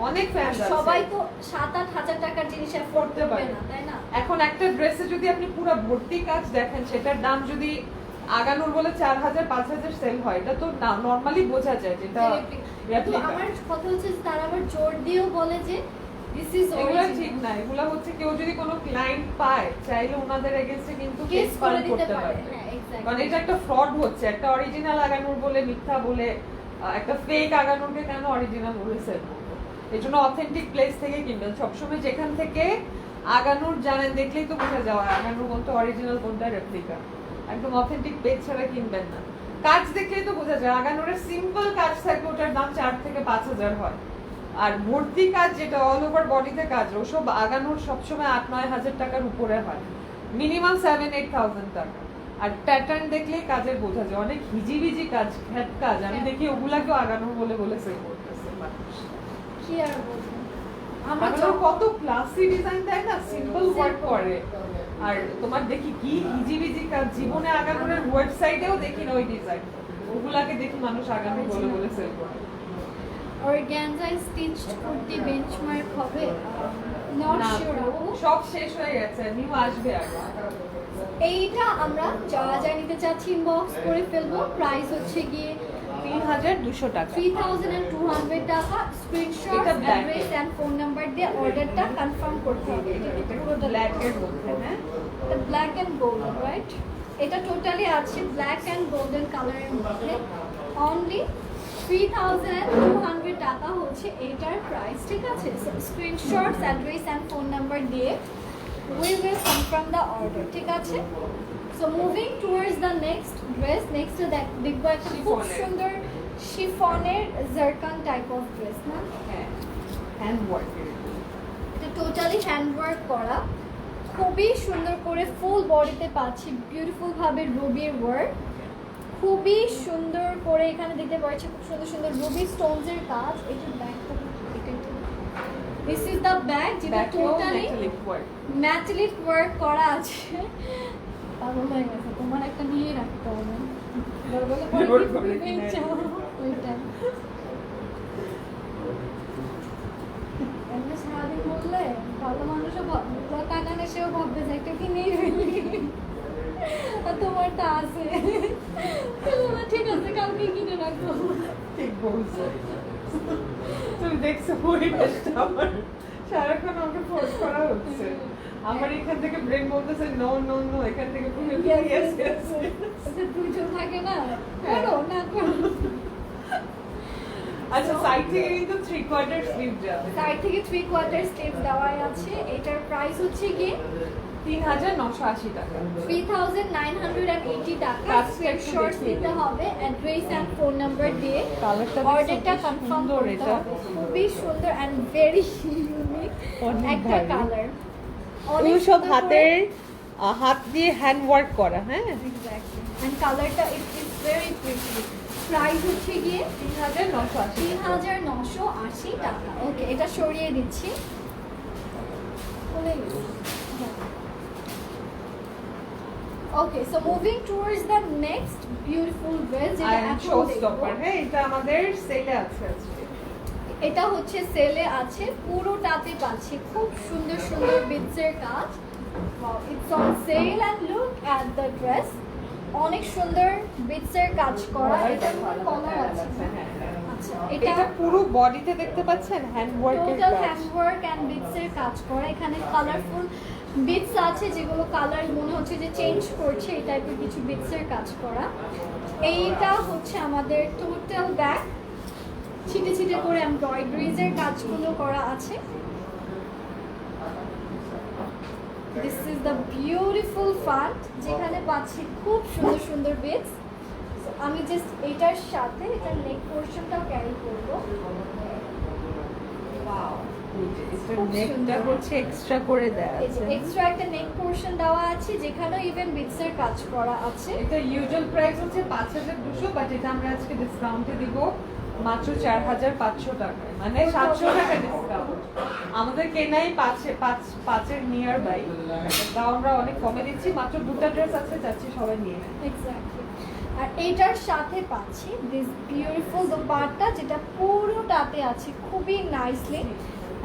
অনেক ফ্যান আছে। সবাই তো 7-8 হাজার টাকার জিনিস অ্যাফোর্ড করতে করতে পারে পারে না, তাই না? এখন একটা ড্রেসে যদি আপনি পুরো ভর্তি কাজ দেখেন, সেটার দাম যদি আগানোর বলে 4,000-5,000 সেল হয়, এটা তো নরমালি বোঝা যায় যেটা তো রেপ্লিকা। আমার কথা হচ্ছে যে তারা আবার জোর দিয়েও বলে যে দিস ইজ এগুলা অরিজিনাল। ঠিক না, এগুলা হচ্ছে কেউ যদি কোনো ক্লায়েন্ট পায় চাইলে ওনাদের এগেইনস্টে কিন্তু কেস কেস করে ফাইল দিতে করতে পারে। পারবে। হ্যাঁ, এক্স্যাক্টলি। কারণ এটা একটা ফ্রড হচ্ছে, একটা অরিজিনাল আগানোর বলে মিথ্যা বলে একটা ফেক আগানোরকে কেন অরিজিনাল বলে সেল করবে? এই জন্য অথেন্টিক প্লেস থেকে কিনবেন সবসময়, যেখান থেকে আগানোর জানেন, দেখলেই তো বোঝা যাওয়া আগানোর কোনটা অরিজিনাল কোনটা রেপ্লিকা। একদম অথেন্টিক পেজ ছাড়া কিনবেন না। কাজ দেখলেই তো বোঝা যায়, আগানোরের সিম্পল কাজ থাকবে ওটার দাম 4 থেকে 5,000 হয়, আর ভর্তি কাজ যেটা অল ওভার বডিতে কাজ, ওসব আগানোর সবসময় 8-9 হাজার টাকার উপরে হয়, মিনিমাম 7-8,000 টাকা। আর প্যাটার্ন দেখলেই কাজের বোঝা যায়, অনেক হিজিবিজি কাজ, হ্যাট কাজ, আমি দেখি ওগুলাকেও আগানোর বলে বলে সেল করতেছে মানুষ। কি আর বলবো, আমরা আগানোর কত ক্লাসি ডিজাইন দেয় না, সিম্পল ওয়ার্ক করে। আর তোমার দেখি কি হিজিবিজি কাজ, জীবনে আগানোরের ওয়েবসাইটেও দেখি না ওই ডিজাইন, ওগুলাকে দেখি মানুষ আগানো বলে বলে সেল করে। অর্গানজা স্টিচড কুর্তি বেঞ্চমার্ক হবে, নট না, শিওর আপু। সব শেষ হয়ে গেছে, নিউ আসবে আগে। এইটা আমরা যারা যা নিতে চাচ্ছি ইনবক্স করে ফেলবো। প্রাইস হচ্ছে গিয়ে 3,200 টাকা। 3,200 টাকা। স্ক্রিনশট, এটা black address and phone number দিয়ে অর্ডারটা কনফার্ম করতে হবে। এটা পুরো ব্ল্যাক এর মধ্যে, হ্যাঁ এটা ব্ল্যাক এন্ড গোল্ডেন, রাইট? এটা টোটালি আছে ব্ল্যাক এন্ড গোল্ডেন কালারের মধ্যে। অনলি 3,200 টাকা হচ্ছে এইটার প্রাইস, ঠিক আছে? Screenshots, address and phone number দিয়ে we will confirm the order, ঠিক আছে? So moving towards the next dress, next দেখবো একটা খুব Chiffon-এর। সুন্দর শিফনের জারকান টাইপ অফ ড্রেস, না? হ্যাঁ, হ্যান্ড ওয়ার্ক। এটা টোটালি হ্যান্ড ওয়ার্ক করা, খুবই সুন্দর করে ফুল বডিতে পাচ্ছি বিউটিফুল ভাবে রুবির ওয়ার্ক, খুবই সুন্দর করে এখানে দেখতে পাচ্ছি খুব সুন্দর সুন্দর রুবি স্টোনস এর কাজ। এটা ব্যাগটা দিস ইজ দ্য ব্যাগ যেটা টোটালি মেটালিক ওয়ার্ক করা আছে। পাগল হয়ে গেছে, তোমার একটা নিয়ে রাখতে হবে। বলে পরে কি চাও ওইটা। এমনি সারাদিন বললে ভালো মানুষও টাকা নেই, সেও ভাববে যে একটা কিনেই রইলি, আর তোমারটা আছে। ঠিক আছে, কালকে কিনে রাখবো। ঠিক বলছো। তুমি দেখছো পরিবেশটা আমার সারাক্ষণ আমাকে ফোর্স করা হচ্ছে। আমার এখান থেকে ব্রেন বলতেছে নো নো নো, এখান থেকে ইয়েস ইয়েস। দুজন থাকে না, করো না করো। আচ্ছা, সাইড থেকে কিন্তু 3/4 স্লিভ যাবে। সাইড থেকে 3/4 স্লিভ দেওয়াই আছে। এটার প্রাইস হচ্ছে কি 3980 টাকা। 3980 টাকা। কাজটা একটু স্ক্রিনশট দেখিয়ে দিতে দিন। হবে, অ্যাড্রেস এন্ড ফোন নাম্বার দিয়ে কালারটা অর্ডারটা দেখছো, কনফার্ম সুন্দর করতে এটা। হবে। খুবই সুন্দর এন্ড ভেরি ইউনিক অনেক একটা ভারী। কালার। এগুলো সব হাতের হাত দিয়ে হ্যান্ড ওয়ার্ক করা। হ্যাঁ, এক্স্যাক্টলি, এন্ড কালারটা ইজ ভেরি প্রিটি। প্রাইস হচ্ছে গিয়ে 3980 টাকা। ওকে, এটা সরিয়ে দিচ্ছি। Okay, so moving towards the next beautiful dress যেটা এখন শো দেখবো। স্টপার। হ্যাঁ, এটা আমাদের সেলে আছে আজকে। এটা হচ্ছে সেলে আছে, পুরোটাতে পাচ্ছি খুব সুন্দর সুন্দর বিটসের কাজ। It's on sale and look at the dress. অনেক সুন্দর বিটসের কাজ করা। এটা কলার আছে। আচ্ছা, এটা এটা পুরো বডিতে দেখতে পাচ্ছেন হ্যান্ড ওয়ার্কের টোটাল কাজ। হ্যান্ড ওয়ার্ক এন্ড বিটস এর কাজ করা। এখানে কালারফুল বিটস আছে যেগুলো কালার মনে হচ্ছে যে চেঞ্জ করছে, এই টাইপের কিছু বিটস এর কাজ করা। এইটা হচ্ছে আমাদের টোটাল ব্যাগ, ছিটে ছিটে করে এমব্রয়ডারিজ এর কাজগুলো করা আছে। This is the beautiful front, যেখানে পাচ্ছি খুব সুন্দর সুন্দর বিটস। আমি জাস্ট এটার সাথে এটার নেক পোরশনটাও ক্যারি করবো। ওয়াও, এটা খুব নেকটা সুন্দর। হচ্ছে এক্সট্রা করে দেয়া আছে। এক্সট্রা একটা নেক পোরশন দেওয়া আছে, যেখানেও ইভেন বিটস এর কাজ করা আছে। এটা ইউজুয়াল প্রাইস হচ্ছে 5200, বাট এটা আমরা আজকে ডিসকাউন্টে দিব মাত্র 4500 টাকায়, মানে 700 টাকা ডিসকাউন্ট। আমাদের কেনাই 5 নিয়ার বাই, তাও আমরা অনেক কমে দিচ্ছি। মাত্র দুটো ড্রেস আছে, যাচ্ছি সবাই নিয়ে নেয়। এক্স্যাক্টলি। আর এইটার সাথে পাচ্ছি দিস বিউটিফুল দোপাট্টা, যেটা পুরোটাতে আছে খুবই নাইসলি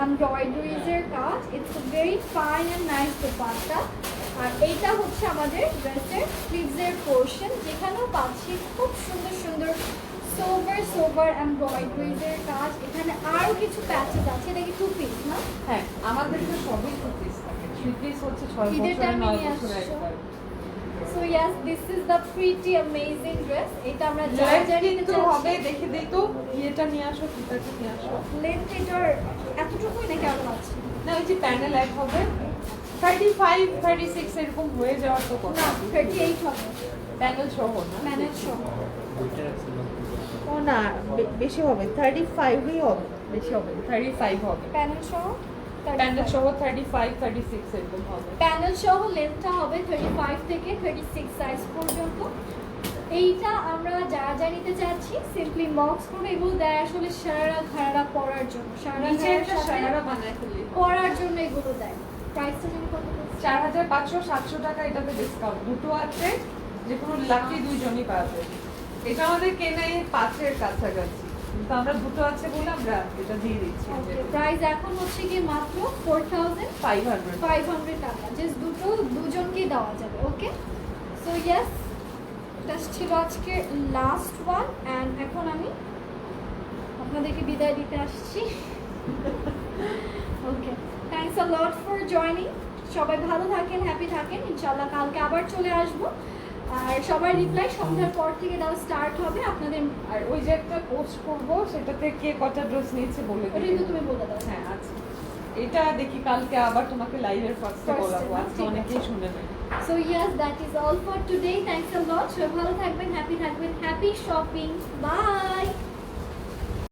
এমব্রয়ডারিজ এর কাজ। It's a very fine and nice dupatta. আর এইটা হচ্ছে আমাদের ড্রেসের স্লিভসের পোর্শন, যেখানেও পাচ্ছি খুব সুন্দর সুন্দর সোভার এমব্রয়ডারিজ এর কাজ। এখানে আরো কিছু প্যাচেস আছে। এটা কি 2 পিস না? হ্যাঁ, আমাদের তো সবই 2 পিস থাকে। 3 পিস হচ্ছে 6 ঈদের বছর time এ 9 নিয়ে বছর আসছো। একবার। So yes, this is the pretty amazing dress. এটা আমরা যা লেন্থ যা নিতে কিন্তু চাচ্ছি। হবে, দেখে দিই তো ইয়েটা নিয়ে আসো, ফিতাটা নিয়ে আসো। লেন্থ এটার এতটুকুই নাকি আরো আছে? না, ওই যে প্যানেল অ্যাড হবে 35 36 এরকম হয়ে যাওয়ার তো কথা। না, 38 হবে প্যানেল সহ না? ম্যানেজ সহ। ও না, বেশি হবে, 35ই হবে, বেশি হবে, 35 হবে। প্যানেল সহ প্যানেল সহ 35 36 এরকম হবে। প্যানেল সহ লেন্থটা হবে 35 থেকে 36 সাইজ পর্যন্ত। এইটা আমরা যা যা নিতে চাচ্ছি সিম্পলি বক্স করে এগুলো দেয় আসলে সারারা ঘাড়া পরার জন্য, নিচে ঘাড়ার একটা সাথে সারারা বানায় ফেলি। পরার জন্য এগুলো দেয়। প্রাইসটা জানি কত পড়ছে? 4500 700 টাকা এটাতে ডিসকাউন্ট। দুটো আছে, যে কোনো লাকি দুইজনই পাবে। এটা আমাদের কেনাই 5 এর কাছাকাছি, কিন্তু আমরা দুটো আছে বলে আমরা এটা দিয়ে দিচ্ছি। ওকে, প্রাইস এখন হচ্ছে কি মাত্র 4500 টাকা। জাস্ট দুজনকেই দেওয়া যাবে। ওকে, সো ইয়েস, এটা ছিল আজকে লাস্ট ওয়ান। অ্যান্ড এখন আমি আপনাদেরকে বিদায় দিতে আসছি। ওকে, thanks a lot for joining. সবাই ভালো থাকেন, হ্যাপি থাকেন। ইনশাল্লাহ কালকে আবার চলে আসবো। আর সবার রিপ্লাই সন্ধ্যার পর থেকে দেওয়া স্টার্ট হবে আপনাদের। আর ওই যে একটা পোস্ট করবো, সেটাতে কে কটা ড্রেস নিয়েছে বলে ওটা দিই। কিন্তু তুমি বলে দাও। হ্যাঁ, আচ্ছা, এটা দেখি কালকে আবার তোমাকে লাইভের ফার্স্টে First এ, বলাবো। না? আজকে ঠিক অনেকেই আছে। শুনে নেয়। So yes, that is all for today. Thanks a lot. সবাই ভালো থাকবেন, হ্যাপি থাকবেন, হ্যাপি শপিং। বাই।